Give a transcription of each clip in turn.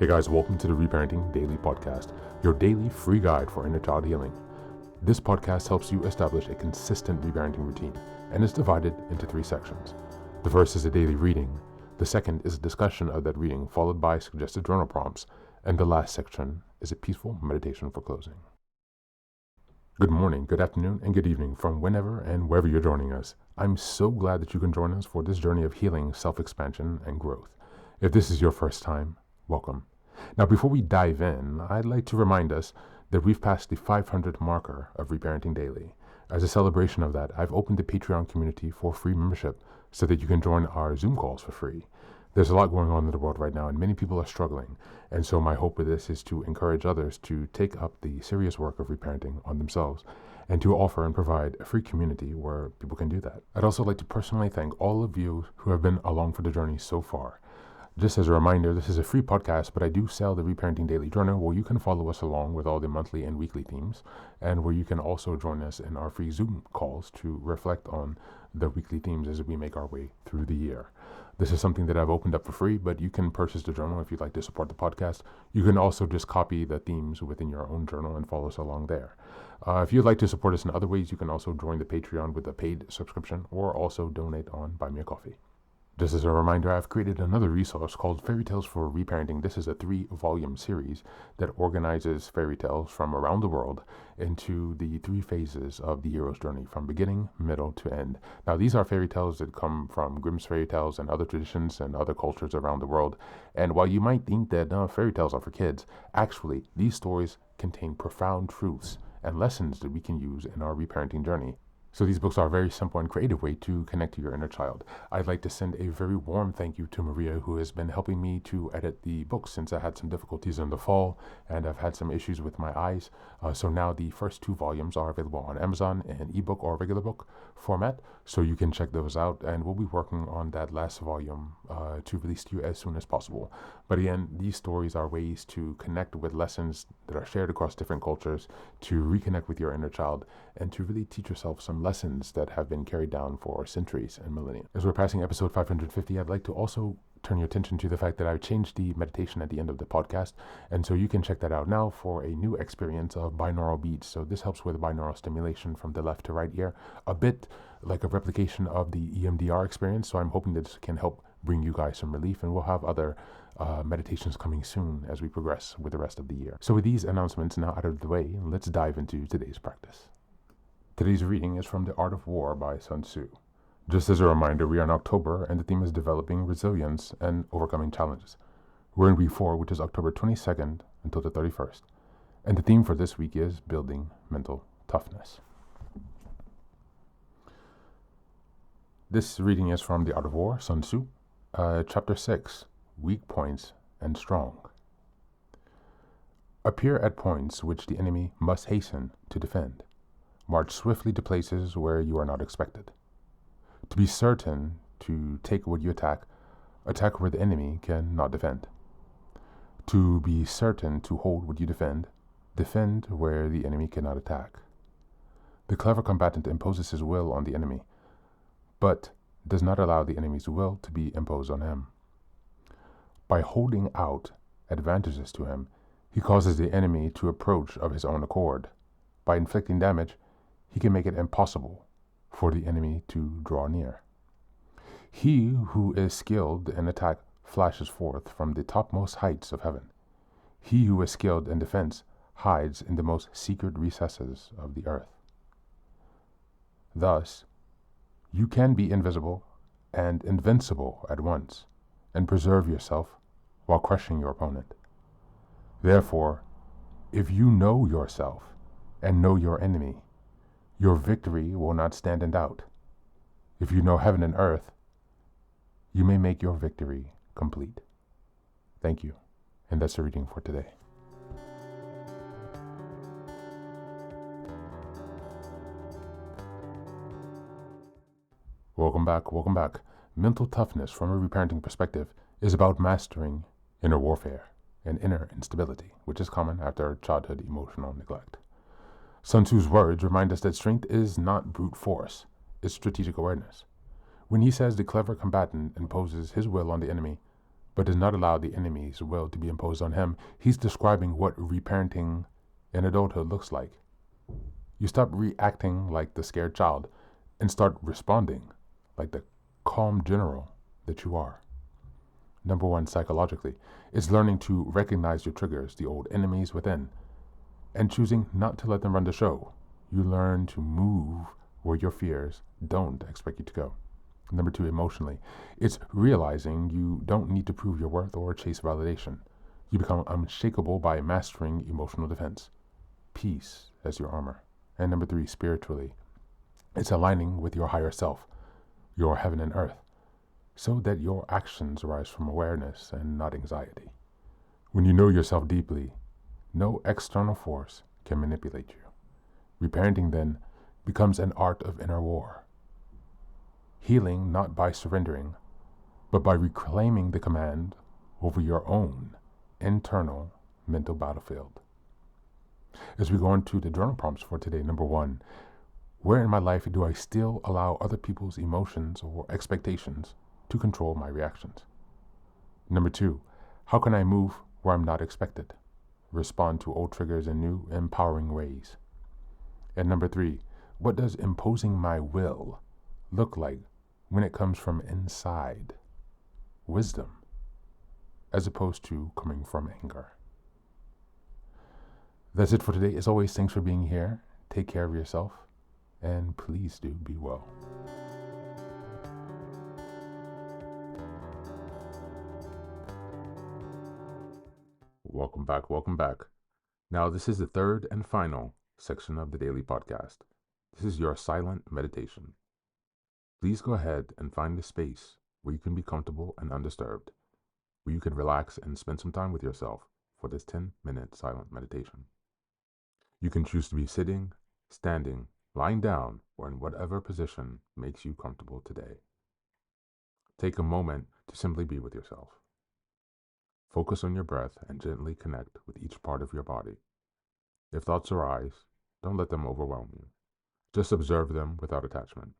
Hey guys, welcome to the Reparenting Daily podcast, your daily free guide for inner child healing. This podcast helps you establish a consistent reparenting routine and is divided into 3 sections. The first is a daily reading, the second is a discussion of that reading followed by suggested journal prompts, and the last section is a peaceful meditation for closing. Good morning, good afternoon, and good evening from whenever and wherever you're joining us. I'm so glad that you can join us for this journey of healing, self-expansion, and growth. If this is your first time, welcome. Now, before we dive in, I'd like to remind us that we've passed the 500 marker of Reparenting Daily. As a celebration of that, I've opened the Patreon community for free membership so that you can join our Zoom calls for free. There's a lot going on in the world right now, and many people are struggling. And so my hope with this is to encourage others to take up the serious work of reparenting on themselves and to offer and provide a free community where people can do that. I'd also like to personally thank all of you who have been along for the journey so far. Just as a reminder, this is a free podcast, but I do sell the Reparenting Daily Journal where you can follow us along with all the monthly and weekly themes, and where you can also join us in our free Zoom calls to reflect on the weekly themes as we make our way through the year. This is something that I've opened up for free, but you can purchase the journal if you'd like to support the podcast. You can also just copy the themes within your own journal and follow us along there. If you'd like to support us in other ways, you can also join the Patreon with a paid subscription or also donate on Buy Me a Coffee. Just as a reminder, I've created another resource called Fairy Tales for Reparenting. This is a 3-volume series that organizes fairy tales from around the world into the 3 phases of the hero's journey, from beginning, middle, to end. Now, these are fairy tales that come from Grimm's fairy tales and other traditions and other cultures around the world. And while you might think that fairy tales are for kids, actually, these stories contain profound truths and lessons that we can use in our reparenting journey. So these books are a very simple and creative way to connect to your inner child. I'd like to send a very warm thank you to Maria, who has been helping me to edit the books since I had some difficulties in the fall and I've had some issues with my eyes. So now the first 2 volumes are available on Amazon in ebook or regular book format, so you can check those out, and we'll be working on that last volume to release to you as soon as possible. But again, these stories are ways to connect with lessons that are shared across different cultures, to reconnect with your inner child, and to really teach yourself some lessons that have been carried down for centuries and millennia. As we're passing episode 550, I'd like to also turn your attention to the fact that I've changed the meditation at the end of the podcast, and so you can check that out now for a new experience of binaural beats. So this helps with binaural stimulation from the left to right ear, a bit like a replication of the EMDR experience. So I'm hoping that this can help bring you guys some relief, and we'll have other meditations coming soon as we progress with the rest of the year. So with these announcements now out of the way, let's dive into today's practice. Today's reading is from The Art of War by Sun Tzu. Just as a reminder, we are in October, and the theme is developing resilience and overcoming challenges. We're in week 4, which is October 22nd until the 31st. And the theme for this week is building mental toughness. This reading is from The Art of War, Sun Tzu, Chapter 6, Weak Points and Strong. Appear at points which the enemy must hasten to defend. March swiftly to places where you are not expected. To be certain to take what you attack where the enemy cannot defend. To be certain to hold what you defend where the enemy cannot attack. The clever combatant imposes his will on the enemy, but does not allow the enemy's will to be imposed on him. By holding out advantages to him, he causes the enemy to approach of his own accord. By inflicting damage, he can make it impossible for the enemy to draw near. He who is skilled in attack flashes forth from the topmost heights of heaven. He who is skilled in defense hides in the most secret recesses of the earth. Thus, you can be invisible and invincible at once, and preserve yourself while crushing your opponent. Therefore, if you know yourself and know your enemy, your victory will not stand in doubt. If you know heaven and earth, you may make your victory complete. Thank you, and that's the reading for today. Welcome back. Mental toughness from a reparenting perspective is about mastering inner warfare and inner instability, which is common after childhood emotional neglect. Sun Tzu's words remind us that strength is not brute force, it's strategic awareness. When he says the clever combatant imposes his will on the enemy, but does not allow the enemy's will to be imposed on him. He's describing what reparenting in adulthood looks like. You stop reacting like the scared child and start responding like the calm general that you are. Number one, psychologically, is learning to recognize your triggers, the old enemies within, and choosing not to let them run the show. You learn to move where your fears don't expect you to go. Number two, emotionally, it's realizing you don't need to prove your worth or chase validation. You become unshakable by mastering emotional defense. Peace as your armor. And number three, spiritually, it's aligning with your higher self, your heaven and earth, so that your actions arise from awareness and not anxiety. When you know yourself deeply, no external force can manipulate you. Reparenting then becomes an art of inner war. Healing not by surrendering, but by reclaiming the command over your own internal mental battlefield. As we go on to the journal prompts for today, number one, where in my life do I still allow other people's emotions or expectations to control my reactions? Number two, how can I move where I'm not expected? Respond to old triggers in new, empowering ways. And number three, what does imposing my will look like when it comes from inside wisdom, as opposed to coming from anger? That's it for today. As always, thanks for being here. Take care of yourself, and please do be well. Welcome back, welcome back. Now, this is the third and final section of the daily podcast. This is your silent meditation. Please go ahead and find a space where you can be comfortable and undisturbed, where you can relax and spend some time with yourself for this 10-minute silent meditation. You can choose to be sitting, standing, lying down, or in whatever position makes you comfortable today. Take a moment to simply be with yourself. Focus on your breath and gently connect with each part of your body. If thoughts arise, don't let them overwhelm you. Just observe them without attachment.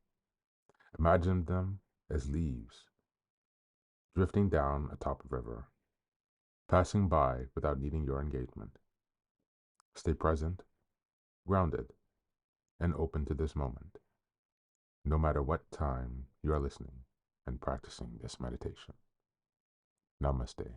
Imagine them as leaves drifting down atop a river, passing by without needing your engagement. Stay present, grounded, and open to this moment, no matter what time you are listening and practicing this meditation. Namaste.